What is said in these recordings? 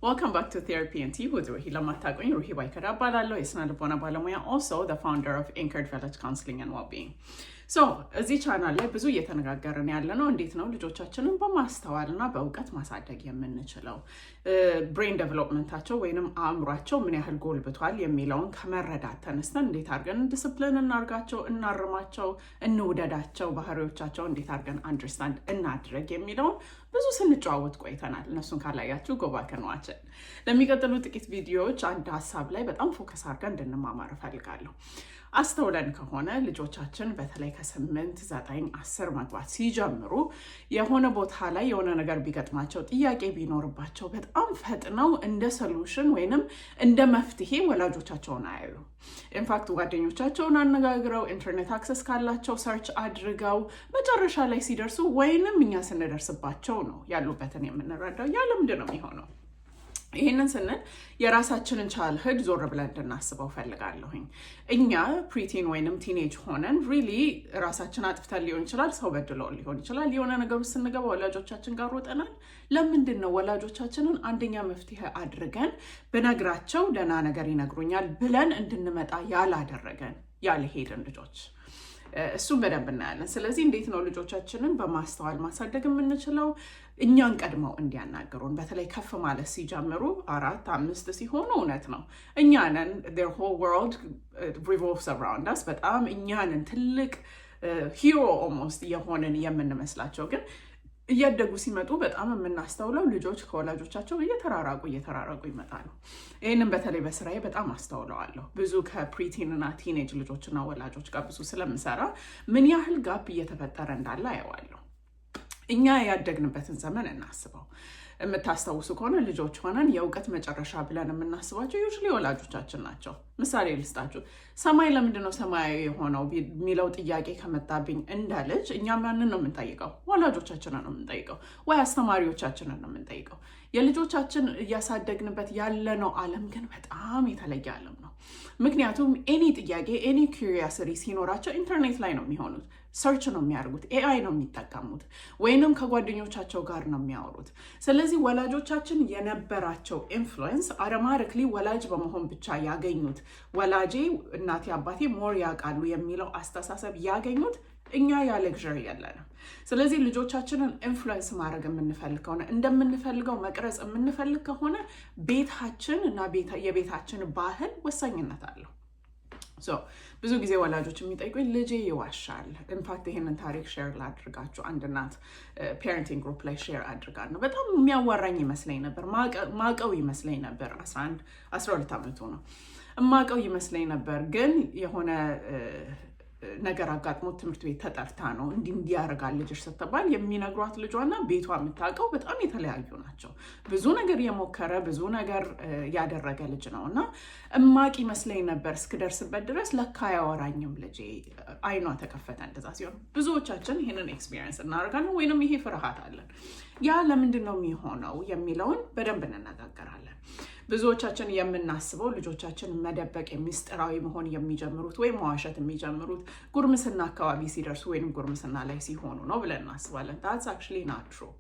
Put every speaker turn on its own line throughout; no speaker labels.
Welcome back to Therapy and Tea with Ruhi Lamatagoin, Ruhi Waikara Balalo, Isnalabona Balamoya, also the founder of Anchored Village Counseling and Wellbeing. So እዚህ ቻናል ላይ ብዙ እየተነጋገርን ያለነው እንዴት ነው ልጆቻችንን በማስተዋልና በእውቀት ማሳደግ የምንችለው ብሬን ዴቨሎፕመንታቸው ወይንም አእምሯቸው ምን ያህል ጎልብቷል የሚለውን ከመረዳት ተነስተን እንዴት አድርገን ዲስፕሊን እናርጋቸው፣ እናርማቸው፣ እንውደዳቸው፣ ባህሪዎቻቸው እንዴት አድርገን አንደርስታንድ እናድርግ የሚለውን ብዙ ስንጨዋወት ቆይተናል። እነሱን ካላያችሁ ጎ ባክ ኤንድ ዋች። ለሚቀጥሉ ጥቂት ቪዲዮዎች አንድ ሀሳብ ላይ በጣም ፎከስ አድርገን እንድንማማር እፈልጋለሁ። አስተውለን ከሆነ ልጆቻችን በተለይ ከ8፣ 9፣ 10 መግባት ሲጀምሩ የሆነ ቦታ ላይ የሆነ ነገር ቢገጥማቸው ጥያቄ ቢኖርባቸው በጣም ፈጥነው እንደ ሶሉሽን ወይንም እንደ መፍትሄ ወላጆቻቸውን አያዩ። ኢንፋክት ጓደኞቻቸውን አነጋግረው ኢንተርኔት አክሰስ ካላቸው ሰርች አድርገው መጨረሻ ላይ ሲደርሱ ወይንም እኛ ስንደርስባቸው ነው ያሉበትን የምንረዳው። ያ ለምንድን ነው የሚሆነው? ይሄንን ስንል የራሳችንን ቻይልድሁድ ዞር ብለን እንድናስበው ፈልጋለሁኝ። እኛ ፕሪቲን ወይንም ቲኔጅ ሆነን ሪሊ ራሳችን አጥፍተን ሊሆን ይችላል፣ ሰው በድሎ ሊሆን ይችላል፣ የሆነ ነገር ውስጥ ስንገባ ወላጆቻችን ጋር ሮጠናል። ለምንድን ነው ወላጆቻችንን አንደኛ መፍትሄ አድርገን ብነግራቸው ደህና ነገር ይነግሩኛል ብለን እንድንመጣ ያላደረገን ያልሄድን ልጆች? እሱም በደንብ እናያለን። ስለዚህ እንዴት ነው ልጆቻችንን በማስተዋል ማሳደግ የምንችለው? እኛን ቀድመው እንዲያናገሩን፣ በተለይ ከፍ ማለት ሲጀምሩ 4፣ 5 ሲሆኑ እውነት ነው እኛንን their whole world revolves around us። በጣም እኛንን ትልቅ ሂሮ ኦልሞስት የሆንን የምንመስላቸው፣ ግን እያደጉ ሲመጡ በጣም የምናስተውለው ልጆች ከወላጆቻቸው እየተራራቁ ይመጣሉ። ይህንን በተለይ በስራዬ በጣም አስተውለዋለሁ። ብዙ ከፕሪቲን እና ቲኔጅ ልጆችና ወላጆች ጋር ብዙ ስለምሰራ ምን ያህል ጋፕ እየተፈጠረ እንዳለ አየዋለሁ። እኛ ያደግንበትን ዘመን እናስበው። የምታስታውሱ ከሆነ ልጆች ሆነን የእውቀት መጨረሻ ብለን የምናስባቸው ዩዥሊ ወላጆቻችን ናቸው። ምሳሌ ልስጣችሁ። ሰማይ ለምንድን ነው ሰማያዊ የሆነው የሚለው ጥያቄ ከመጣብኝ እንደ ልጅ እኛ ማንን ነው የምንጠይቀው? ወላጆቻችንን ነው የምንጠይቀው፣ ወይ አስተማሪዎቻችንን ነው የምንጠይቀው። የልጆቻችን እያሳደግንበት ያለነው ዓለም ግን በጣም የተለየ ዓለም ነው። ምክንያቱም ኤኒ ጥያቄ ኤኒ ኩሪዮሲቲ ሲኖራቸው ኢንተርኔት ላይ ነው የሚሆኑት፣ ሰርች ነው የሚያደርጉት፣ ኤአይ ነው የሚጠቀሙት፣ ወይንም ከጓደኞቻቸው ጋር ነው የሚያወሩት። ስለዚህ ወላጆቻችን የነበራቸው ኢንፍሉዌንስ አውቶማቲክሊ ወላጅ በመሆን ብቻ ያገኙት፣ ወላጄ እናቴ አባቴ ሞር ያውቃሉ የሚለው አስተሳሰብ ያገኙት እኛ ያ ሌክዠሪ የለንም። ስለዚህ ልጆቻችንን ኢንፍሉዌንስ ማድረግ የምንፈልግ ከሆነ እንደምንፈልገው መቅረጽ የምንፈልግ ከሆነ ቤታችን እና የቤታችን ባህል ወሳኝነት አለው። ብዙ ጊዜ ወላጆች የሚጠይቁኝ ልጄ ይዋሻል። ኢንፋክት ይሄንን ታሪክ ሼር ላድርጋችሁ። አንድ እናት ፔረንቲንግ ግሩፕ ላይ ሼር አድርጋ ነው። በጣም የሚያዋራኝ ይመስለኝ ነበር፣ ማቀው ይመስለኝ ነበር። 11፣ 12 ዓመቱ ነው። ማቀው ይመስለኝ ነበር፣ ግን የሆነ ነገር አጋጥሞት ትምህርት ቤት ተጠርታ ነው እንዲያደርጋል ልጅሽ ስትባል የሚነግሯት ልጇና ቤቷ የምታውቀው በጣም የተለያዩ ናቸው። ብዙ ነገር የሞከረ ብዙ ነገር ያደረገ ልጅ ነው እና እማቂ መስለኝ ነበር እስክደርስበት ድረስ። ለካ ያወራኝም ልጄ አይኗ ተከፈተ። እንደዛ ሲሆን ብዙዎቻችን ይህንን ኤክስፒሪየንስ እናደርጋለን፣ ወይንም ይሄ ፍርሃት አለን። ያ ለምንድን ነው የሚሆነው የሚለውን በደንብ እንነጋገራለን። ብዙዎቻችን የምናስበው ልጆቻችን መደበቅ ሚስጥራዊ መሆን የሚጀምሩት ወይም መዋሸት የሚጀምሩት ጉርምስና አካባቢ ሲደርሱ ወይም ጉርምስና ላይ ሲሆኑ ነው ብለን እናስባለን። that's actually not true።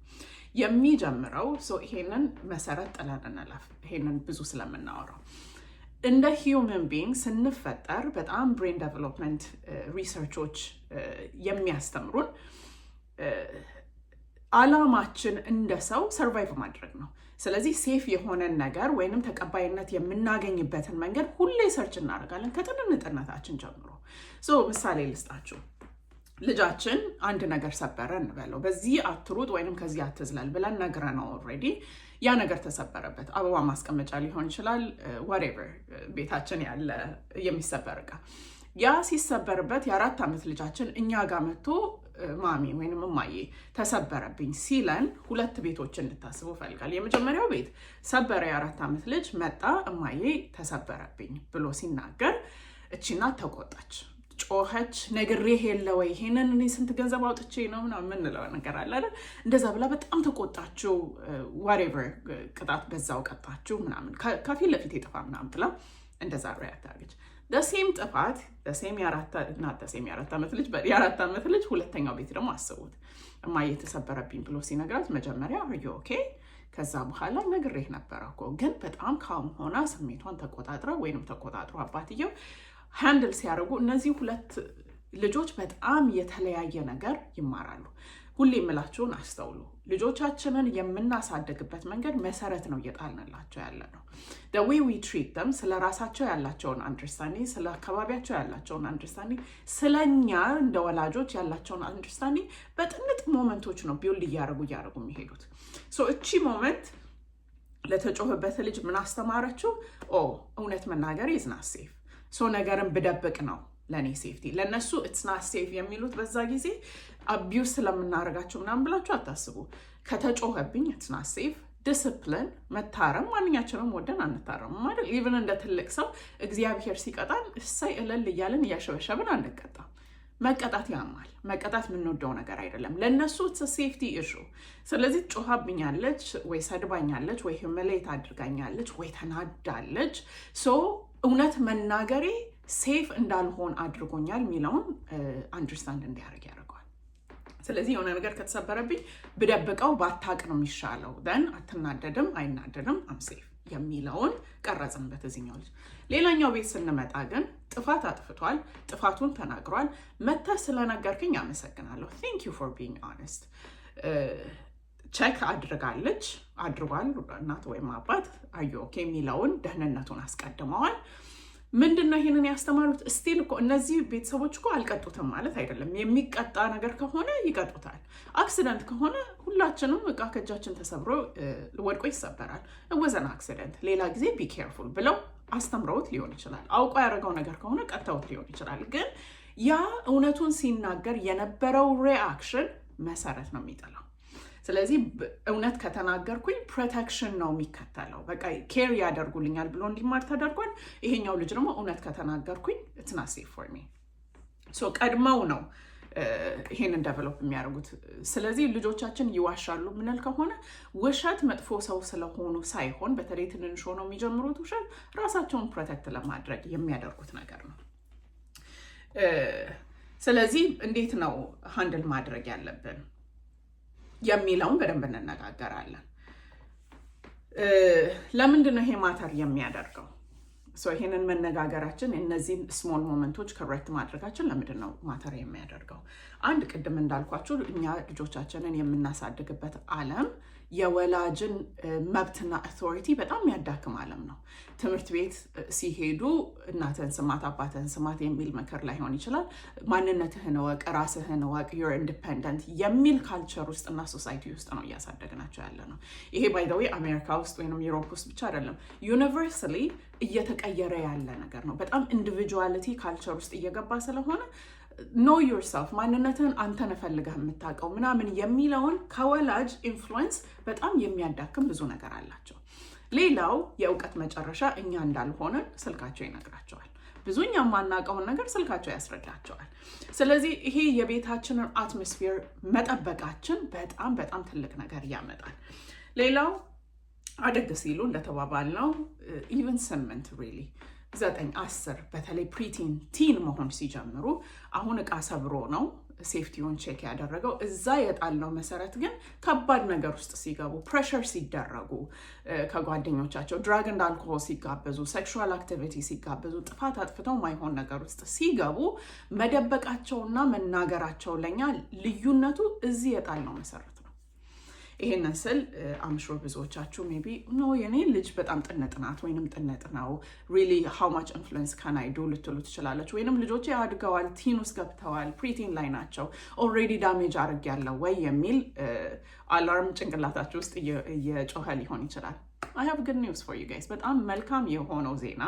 የሚጀምረው ይሄንን መሰረት ጥለን እንለፍ። ይሄንን ብዙ ስለምናወራው እንደ ሂውመን ቢንግ ስንፈጠር በጣም ብሬን ዴቨሎፕመንት ሪሰርቾች የሚያስተምሩን ዓላማችን እንደ ሰው ሰርቫይቭ ማድረግ ነው። ስለዚህ ሴፍ የሆነን ነገር ወይንም ተቀባይነት የምናገኝበትን መንገድ ሁሌ ሰርች እናደርጋለን ከጥንንጥነታችን ጀምሮ። ምሳሌ ልስጣችሁ። ልጃችን አንድ ነገር ሰበረ እንበለው። በዚህ አትሩጥ ወይንም ከዚህ አትዝለል ብለን ነግረነው ኦልሬዲ ያ ነገር ተሰበረበት። አበባ ማስቀመጫ ሊሆን ይችላል፣ whatever ቤታችን ያለ የሚሰበር ዕቃ። ያ ሲሰበርበት የ4 ዓመት ልጃችን እኛ ጋር መጥቶ ማሚ ወይንም እማዬ ተሰበረብኝ ሲለን 2 ቤቶችን እንድታስቡ ፈልጋል። የመጀመሪያው ቤት ሰበረ፣ የ4 ዓመት ልጅ መጣ እማዬ ተሰበረብኝ ብሎ ሲናገር እቺና ተቆጣች፣ ጮኸች፣ ነግሬህ የለ ወይ ይሄንን እኔ ስንት ገንዘብ አውጥቼ ነው ምናምን የምንለው ነገር አለ አይደል? እንደዛ ብላ በጣም ተቆጣችው። whatever ቅጣት በዛው ቀጣችው ምናምን ከፊት ለፊት የጠፋ ምናምን ብላ እንደዛ ሪያክት አድርገች። ደሴም ጥፋት ደሴም የ4 ዓመት ልጅ ሁለተኛው ቤት ደግሞ አስቡት እማዬ ተሰበረብኝ ብሎ ሲነግራት መጀመሪያ are you okay? ከዛ በኋላ ነግሬህ ነበረ እኮ ግን በጣም ካም ሆና ስሜቷን ተቆጣጥራ ወይንም ተቆጣጥሮ አባትየው ሃንድል ሲያደርጉ እነዚህ ሁለት ልጆች በጣም የተለያየ ነገር ይማራሉ። ሁሌ የምላችሁን አስተውሉ። ልጆቻችንን የምናሳድግበት መንገድ መሰረት ነው እየጣልንላቸው ያለ ነው። the way we treat them ስለ ራሳቸው ያላቸውን አንደርስታንዲንግ፣ ስለ አካባቢያቸው ያላቸውን አንደርስታንዲንግ፣ ስለኛ እንደ ወላጆች ያላቸውን አንደርስታንዲንግ በጥንጥ ሞመንቶች ነው ቢውልድ እያደረጉ የሚሄዱት። እቺ ሞመንት ለተጮህበት ልጅ ምን አስተማረችው? እውነት መናገር is not safe። ነገርን ብደብቅ ነው ለኔ ሴፍቲ። ለነሱ it's not safe የሚሉት በዛ ጊዜ አቢዩስ ስለምናደርጋቸው ምናምን ብላችሁ አታስቡ። ከተጮኸብኝ it's not safe። ዲስፕሊን መታረም፣ ማንኛችንም ወደን አንታረም ማለት ኢቭን እንደ ትልቅ ሰው እግዚአብሔር ሲቀጣን እሳይ እልል እያልን እያሸበሸብን አንቀጣም። መቀጣት ያማል። መቀጣት የምንወደው ነገር አይደለም። ለነሱ it's a safety issue። ስለዚህ ጮሃብኛለች ወይ ሰድባኛለች ወይ ሂሚሌት አድርጋኛለች ወይ ተናዳለች እውነት መናገሬ ሴፍ እንዳልሆን አድርጎኛል የሚለውን አንደርስታንድ እንዲያደርግ ያደርገዋል። ስለዚህ የሆነ ነገር ከተሰበረብኝ ብደብቀው ባታቅ ነው የሚሻለው። ደን አትናደድም፣ አይናደድም፣ አም ሴፍ የሚለውን ቀረጽንበት እዚህኛው ልጅ። ሌላኛው ቤት ስንመጣ ግን ጥፋት አጥፍቷል፣ ጥፋቱን ተናግሯል። መተህ ስለነገርከኝ አመሰግናለሁ፣ ቴንክ ዩ ፎር ቢንግ ኦነስት። ቼክ አድርጋለች፣ አድርጓል። እናት ወይም አባት አዩ ኦኬ የሚለውን ደህንነቱን አስቀድመዋል። ምንድነው ይሄንን ያስተማሩት? ስቲል እኮ እነዚህ ቤተሰቦች እኮ አልቀጡትም ማለት አይደለም። የሚቀጣ ነገር ከሆነ ይቀጡታል። አክሲደንት ከሆነ ሁላችንም እቃ ከእጃችን ተሰብሮ ወድቆ ይሰበራል። ወዘን አክሲደንት፣ ሌላ ጊዜ ቢ ኬርፉል ብለው አስተምረውት ሊሆን ይችላል። አውቆ ያደረገው ነገር ከሆነ ቀጥተውት ሊሆን ይችላል። ግን ያ እውነቱን ሲናገር የነበረው ሪአክሽን መሰረት ነው የሚጥለው። ስለዚህ እውነት ከተናገርኩኝ ፕሮቴክሽን ነው የሚከተለው። በቃ ኬር ያደርጉልኛል ብሎ እንዲማር ተደርጓል። ይሄኛው ልጅ ደግሞ እውነት ከተናገርኩኝ it's not safe for me። ቀድመው ነው ይሄንን ዴቨሎፕ የሚያደርጉት። ስለዚህ ልጆቻችን ይዋሻሉ ምንል ከሆነ ውሸት መጥፎ ሰው ስለሆኑ ሳይሆን፣ በተለይ ትንንሽ ሆነው የሚጀምሩት ውሸት ራሳቸውን ፕሮቴክት ለማድረግ የሚያደርጉት ነገር ነው። ስለዚህ እንዴት ነው ሃንድል ማድረግ ያለብን የሚለውን በደንብ እንነጋገራለን። ለምንድን ነው ይሄ ማተር የሚያደርገው? ይሄንን መነጋገራችን፣ እነዚህን ስሞል ሞመንቶች ከሬክት ማድረጋችን ለምንድን ነው ማተር የሚያደርገው? አንድ ቅድም እንዳልኳችሁ እኛ ልጆቻችንን የምናሳድግበት ዓለም የወላጅን መብትና አውቶሪቲ በጣም የሚያዳክም ዓለም ነው። ትምህርት ቤት ሲሄዱ እናትህን ስማት አባትህን ስማት የሚል ምክር ላይሆን ይችላል። ማንነትህን እወቅ፣ ራስህን እወቅ፣ ዩር ኢንዲፔንደንት የሚል ካልቸር ውስጥና ሶሳይቲ ውስጥ ነው እያሳደግናቸው ያለ ነው። ይሄ ባይ ዘ ዌይ አሜሪካ ውስጥ ወይም ዩሮፕ ውስጥ ብቻ አይደለም፣ ዩኒቨርሳሊ እየተቀየረ ያለ ነገር ነው። በጣም ኢንዲቪጁዋሊቲ ካልቸር ውስጥ እየገባ ስለሆነ ኖ ዮርሰልፍ፣ ማንነትህን አንተን ፈልገህ የምታውቀው ምናምን የሚለውን ከወላጅ ኢንፍሉዌንስ በጣም የሚያዳክም ብዙ ነገር አላቸው። ሌላው የእውቀት መጨረሻ እኛ እንዳልሆነን ስልካቸው ይነግራቸዋል። ብዙ እኛ የማናውቀውን ነገር ስልካቸው ያስረዳቸዋል። ስለዚህ ይሄ የቤታችንን አትሞስፌር መጠበቃችን በጣም በጣም ትልቅ ነገር ያመጣል። ሌላው አደግ ሲሉ እንደተባባልነው ኢቨን 8 ሪሊ 9 10 በተለይ ፕሪቲን ቲን መሆን ሲጀምሩ አሁን እቃ ሰብሮ ነው ሴፍቲውን ቼክ ያደረገው። እዛ የጣልነው መሰረት ግን ከባድ ነገር ውስጥ ሲገቡ፣ ፕሬሸር ሲደረጉ፣ ከጓደኞቻቸው ድራግ ኤንድ አልኮሆል ሲጋበዙ፣ ሴክሹዋል አክቲቪቲ ሲጋበዙ፣ ጥፋት አጥፍተው ማይሆን ነገር ውስጥ ሲገቡ መደበቃቸውና መናገራቸው ለኛ ልዩነቱ እዚህ የጣልነው መሰረት ነው። ይሄንን ስል አምሹር ብዙዎቻችሁ ሜቢ ኖ የኔ ልጅ በጣም ጥንጥ ናት ወይንም ጥንጥ ነው ሪሊ ሃው ማች ኢንፍሉዌንስ ካን አይ ዱ ልትሉ ትችላለች። ወይንም ልጆቼ አድገዋል፣ ቲን ውስጥ ገብተዋል፣ ፕሪቲን ላይ ናቸው፣ ኦልሬዲ ዳሜጅ አድርግ ያለው ወይ የሚል አላርም ጭንቅላታችሁ ውስጥ እየጮኸ ሊሆን ይችላል። I have good news for you guys። በጣም መልካም የሆነው ዜና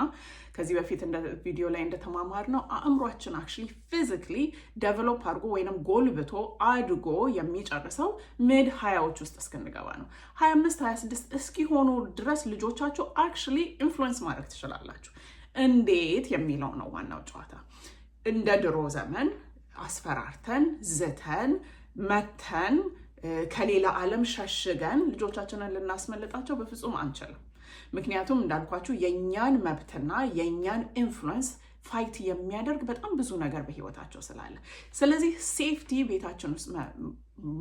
ከዚህ በፊት እንደ ቪዲዮ ላይ እንደተማማር ነው አእምሯችን actually physically develop አድርጎ ወይንም ጎልብቶ አድጎ የሚጨርሰው ሚድ 20ዎች ውስጥ እስክንገባ ነው። 25 26 እስኪሆኑ ድረስ ልጆቻችሁ actually ኢንፍሉዌንስ ማድረግ ትችላላችሁ። እንዴት የሚለው ነው ዋናው ጨዋታ። እንደ ድሮ ዘመን አስፈራርተን ዝተን መተን ከሌላ ዓለም ሸሽገን ልጆቻችንን ልናስመልጣቸው በፍጹም አንችልም። ምክንያቱም እንዳልኳችሁ የኛን መብትና የኛን ኢንፍሉዌንስ ፋይት የሚያደርግ በጣም ብዙ ነገር በህይወታቸው ስላለ፣ ስለዚህ ሴፍቲ ቤታችን ውስጥ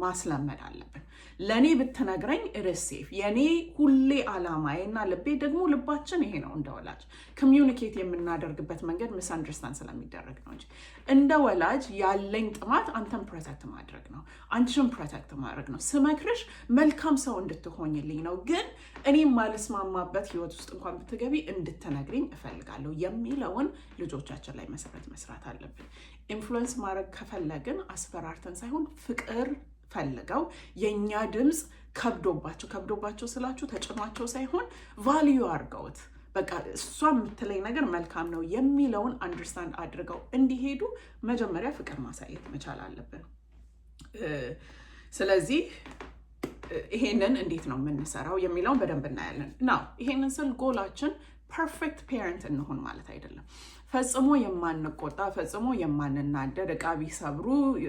ማስለመድ አለብን። ለእኔ ብትነግረኝ ርሴፍ የኔ ሁሌ አላማዬና ልቤ ደግሞ ልባችን ይሄ ነው። እንደ ወላጅ ኮሚዩኒኬት የምናደርግበት መንገድ ሚስ አንደርስታንድ ስለሚደረግ ነው እንጂ እንደ ወላጅ ያለኝ ጥማት አንተን ፕሮቴክት ማድረግ ነው፣ አንቺን ፕሮቴክት ማድረግ ነው። ስመክርሽ መልካም ሰው እንድትሆኝልኝ ነው፣ ግን እኔም ማልስማማበት ህይወት ውስጥ እንኳን ብትገቢ እንድትነግሪኝ እፈልጋለሁ የሚለውን ልጆቻችን ላይ መሰረት መስራት አለብን። ኢንፍሉዌንስ ማድረግ ከፈለግን አስፈራርተን ሳይሆን ፍቅር ፈልገው የእኛ ድምፅ ከብዶባቸው ስላችሁ ተጭኗቸው ሳይሆን ቫልዩ አድርገውት በቃ እሷ የምትለኝ ነገር መልካም ነው የሚለውን አንደርስታንድ አድርገው እንዲሄዱ መጀመሪያ ፍቅር ማሳየት መቻል አለብን። ስለዚህ ይሄንን እንዴት ነው የምንሰራው የሚለውን በደንብ እናያለን። ናው ይሄንን ስል ጎላችን ፐርፌክት ፔረንት እንሆን ማለት አይደለም። ፈጽሞ የማንቆጣ ፈጽሞ የማንናደድ ዕቃ ቢሰብሩ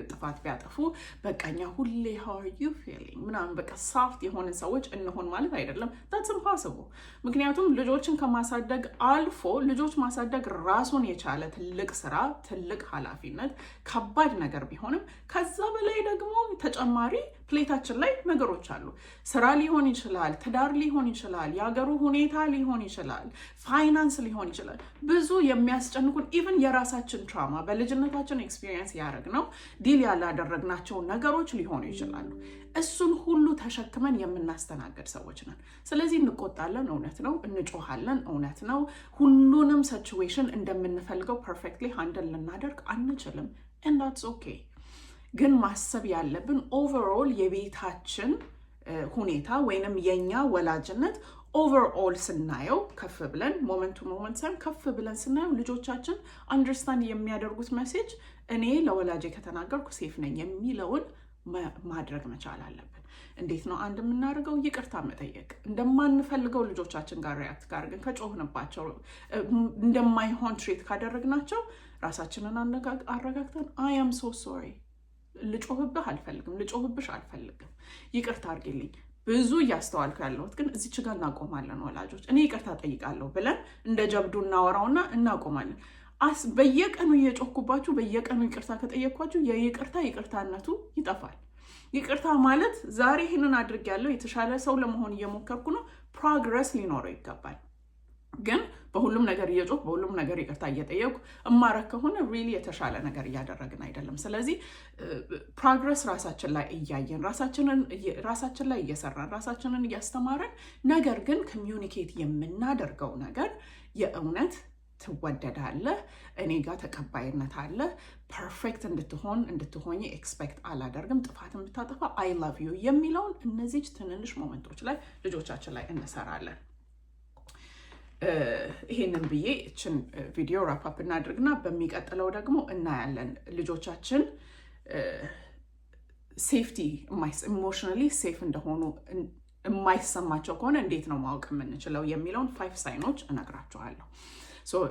ጥፋት ቢያጠፉ በቃኛ ሁሌ how are you feeling ምናምን በቃ ሳፍት የሆነ ሰዎች እንሆን ማለት አይደለም። that's impossible። ምክንያቱም ልጆችን ከማሳደግ አልፎ ልጆች ማሳደግ ራሱን የቻለ ትልቅ ስራ፣ ትልቅ ኃላፊነት፣ ከባድ ነገር ቢሆንም ከዛ በላይ ደግሞ ተጨማሪ ፕሌታችን ላይ ነገሮች አሉ። ስራ ሊሆን ይችላል፣ ትዳር ሊሆን ይችላል፣ የሀገሩ ሁኔታ ሊሆን ይችላል፣ ፋይናንስ ሊሆን ይችላል። ብዙ የሚያስጨንቁን ኢቭን የራሳችን ትራውማ በልጅነታችን ኤክስፒሪየንስ ያደረግነው ዲል ያላደረግናቸው ነገሮች ሊሆኑ ይችላሉ። እሱን ሁሉ ተሸክመን የምናስተናገድ ሰዎች ነን። ስለዚህ እንቆጣለን፣ እውነት ነው፣ እንጮሃለን፣ እውነት ነው። ሁሉንም ሲቹዌሽን እንደምንፈልገው ፐርፌክትሊ ሃንድል ልናደርግ አንችልም። and that's okay። ግን ማሰብ ያለብን ኦቨርኦል የቤታችን ሁኔታ ወይንም የኛ ወላጅነት ኦቨርኦል ስናየው ከፍ ብለን ሞመንት ቱ ሞመንት ሳይሆን ከፍ ብለን ስናየው ልጆቻችን አንደርስታንድ የሚያደርጉት ሜሴጅ እኔ ለወላጄ ከተናገርኩ ሴፍ ነኝ የሚለውን ማድረግ መቻል አለብን። እንዴት ነው አንድ የምናደርገው? ይቅርታ መጠየቅ። እንደማንፈልገው ልጆቻችን ጋር ሪያክት ካደረግን ከጮህንባቸው እንደማይሆን ትሬት ካደረግናቸው ራሳችንን አረጋግተን አይ አም ሶ ሶሪ ልጮህብህ አልፈልግም፣ ልጮህብሽ አልፈልግም፣ ይቅርታ አድርጊልኝ። ብዙ እያስተዋልኩ ያለሁት ግን እዚች ጋር እናቆማለን። ወላጆች እኔ ይቅርታ ጠይቃለሁ ብለን እንደ ጀብዱ እናወራውና እናቆማለን። በየቀኑ እየጮህኩባችሁ በየቀኑ ይቅርታ ከጠየቅኳችሁ ይቅርታነቱ ይጠፋል። ይቅርታ ማለት ዛሬ ይህንን አድርጌያለሁ፣ የተሻለ ሰው ለመሆን እየሞከርኩ ነው፣ ፕሮግረስ ሊኖረው ይገባል። ግን በሁሉም ነገር እየጮህ በሁሉም ነገር ይቅርታ እየጠየቁ እማረግ ከሆነ ሪሊ የተሻለ ነገር እያደረግን አይደለም። ስለዚህ ፕሮግረስ ራሳችን ላይ እያየን ራሳችን ላይ እየሰራን ራሳችንን እያስተማረን፣ ነገር ግን ኮሚዩኒኬት የምናደርገው ነገር የእውነት ትወደዳለህ፣ እኔ ጋር ተቀባይነት አለ፣ ፐርፌክት እንድትሆኝ ኤክስፔክት አላደርግም፣ ጥፋት የምታጠፋ አይ ላቭ ዩ የሚለውን እነዚህ ትንንሽ ሞመንቶች ላይ ልጆቻችን ላይ እንሰራለን። ይሄንን ብዬ እችን ቪዲዮ ራፓፕ እናድርግና በሚቀጥለው ደግሞ እናያለን ልጆቻችን ሴፍቲ ኢሞሽናሊ ሴፍ እንደሆኑ የማይሰማቸው ከሆነ እንዴት ነው ማወቅ የምንችለው የሚለውን 5 ሳይኖች እነግራችኋለሁ።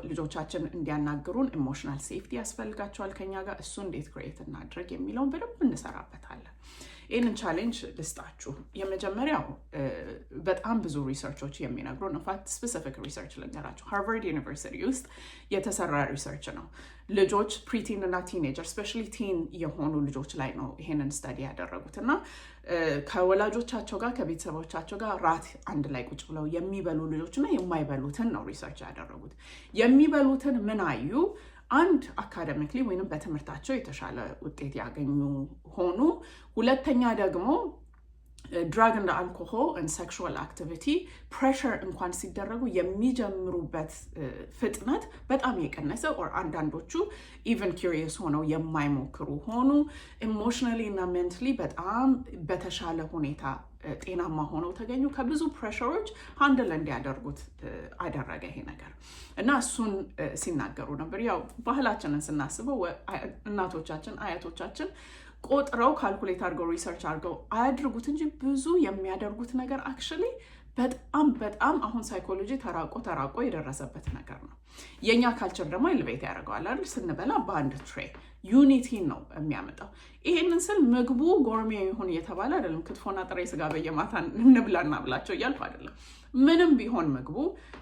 ልጆቻችን እንዲያናግሩን ኢሞሽናል ሴፍቲ ያስፈልጋቸዋል ከኛ ጋር። እሱ እንዴት ክሬት እናድርግ የሚለውን በደንብ እንሰራበታለን። ይህንን ቻሌንጅ ልስጣችሁ። የመጀመሪያው በጣም ብዙ ሪሰርቾች የሚነግሩን ኢንፋክት ስፔሲፊክ ሪሰርች ልንገራችሁ። ሃርቫርድ ዩኒቨርሲቲ ውስጥ የተሰራ ሪሰርች ነው። ልጆች ፕሪቲን እና ቲኔጀር ስፔሻሊ ቲን የሆኑ ልጆች ላይ ነው ይሄንን ስተዲ ያደረጉት እና ከወላጆቻቸው ጋር ከቤተሰቦቻቸው ጋር ራት አንድ ላይ ቁጭ ብለው የሚበሉ ልጆችና የማይበሉትን ነው ሪሰርች ያደረጉት። የሚበሉትን ምን አዩ? አንድ አካደሚክሊ ወይንም በትምህርታቸው የተሻለ ውጤት ያገኙ ሆኑ። ሁለተኛ ደግሞ ድራግ እንደ አልኮሆል እና ሴክሹዋል አክቲቪቲ ፕሬሸር እንኳን ሲደረጉ የሚጀምሩበት ፍጥነት በጣም የቀነሰ ኦር አንዳንዶቹ ኢቨን ኪሪየስ ሆነው የማይሞክሩ ሆኑ። ኢሞሽናሊ እና ሜንታሊ በጣም በተሻለ ሁኔታ ጤናማ ሆነው ተገኙ። ከብዙ ፕሬሸሮች ሃንድል እንዲያደርጉት አደረገ ይሄ ነገር እና እሱን ሲናገሩ ነበር። ያው ባህላችንን ስናስበው እናቶቻችን አያቶቻችን ቆጥረው ካልኩሌት አድርገው ሪሰርች አድርገው አያድርጉት እንጂ ብዙ የሚያደርጉት ነገር አክቹዋሊ በጣም አሁን ሳይኮሎጂ ተራቆ የደረሰበት ነገር ነው። የኛ ካልቸር ደግሞ ኤሌቬት ያደርገዋል አይደል? ስንበላ በአንድ ትሬ ዩኒቲን ነው የሚያመጣው። ይሄንን ስል ምግቡ ጎርሜ ይሁን እየተባለ አይደለም። ክትፎና ጥሬ ስጋ በየማታ እንብላና ብላቸው እያልኩ አይደለም። ምንም ቢሆን ምግቡ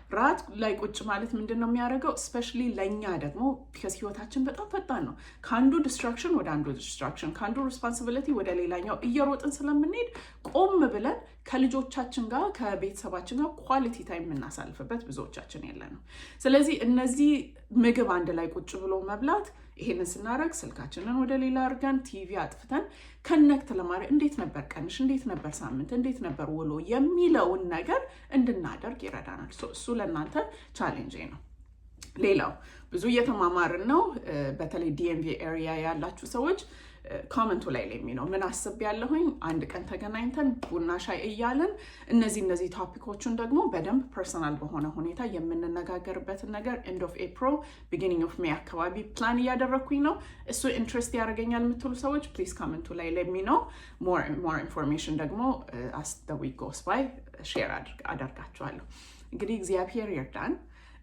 ራት ላይ ቁጭ ማለት ምንድን ነው የሚያደርገው? ስፔሻሊ ለእኛ ደግሞ ቢካዝ ህይወታችን በጣም ፈጣን ነው። ከአንዱ ዲስትራክሽን ወደ አንዱ ዲስትራክሽን፣ ከአንዱ ሪስፖንሲቢሊቲ ወደ ሌላኛው እየሮጥን ስለምንሄድ ቆም ብለን ከልጆቻችን ጋር ከቤተሰባችን ጋር ኳሊቲ ታይም የምናሳልፍበት ብዙዎቻችን የለንም። ስለዚህ እነዚህ ምግብ አንድ ላይ ቁጭ ብሎ መብላት፣ ይሄንን ስናደርግ ስልካችንን ወደ ሌላ አድርገን ቲቪ አጥፍተን ከነክት ለማድረግ እንዴት ነበር ቀንሽ፣ እንዴት ነበር ሳምንት፣ እንዴት ነበር ውሎ የሚለውን ነገር እንድናደርግ ይረዳናል። እሱ ለእናንተ ቻሌንጅ ነው። ሌላው ብዙ እየተማማርን ነው። በተለይ ዲኤምቪ ኤሪያ ያላችሁ ሰዎች ኮመንቱ ላይ የሚለው ምን አስብ ያለሁኝ አንድ ቀን ተገናኝተን ቡና ሻይ እያለን እነዚህ ቶፒኮችን ደግሞ በደንብ ፐርሰናል በሆነ ሁኔታ የምንነጋገርበትን ነገር ኤንድ ኦፍ ኤፕሪል ቢጊኒንግ ኦፍ ሜይ አካባቢ ፕላን እያደረግኩኝ ነው። እሱ ኢንትረስት ያደርገኛል የምትሉ ሰዎች ፕሊዝ ኮመንቱ ላይ ለሚነው ሞር ኢንፎርሜሽን ደግሞ አስ ዘ ዊክ ጎስ ባይ ሼር አደርጋችኋለሁ። እንግዲህ እግዚአብሔር ይርዳን።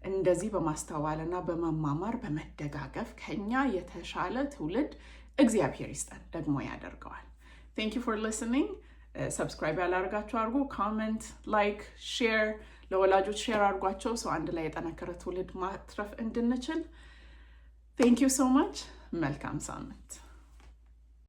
እንደዚህ በማስተዋልና በመማማር በመደጋገፍ ከኛ የተሻለ ትውልድ እግዚአብሔር ይስጠን፣ ደግሞ ያደርገዋል። ቴንክ ዩ ፎር ሊስኒንግ። ሰብስክራይብ ያላደርጋችሁ አድርጉ። ኮመንት፣ ላይክ፣ ሼር ለወላጆች ሼር አድርጓቸው፣ ሰው አንድ ላይ የጠነከረ ትውልድ ማትረፍ እንድንችል። ቴንክ ዩ ሶ ማች። መልካም ሳምንት።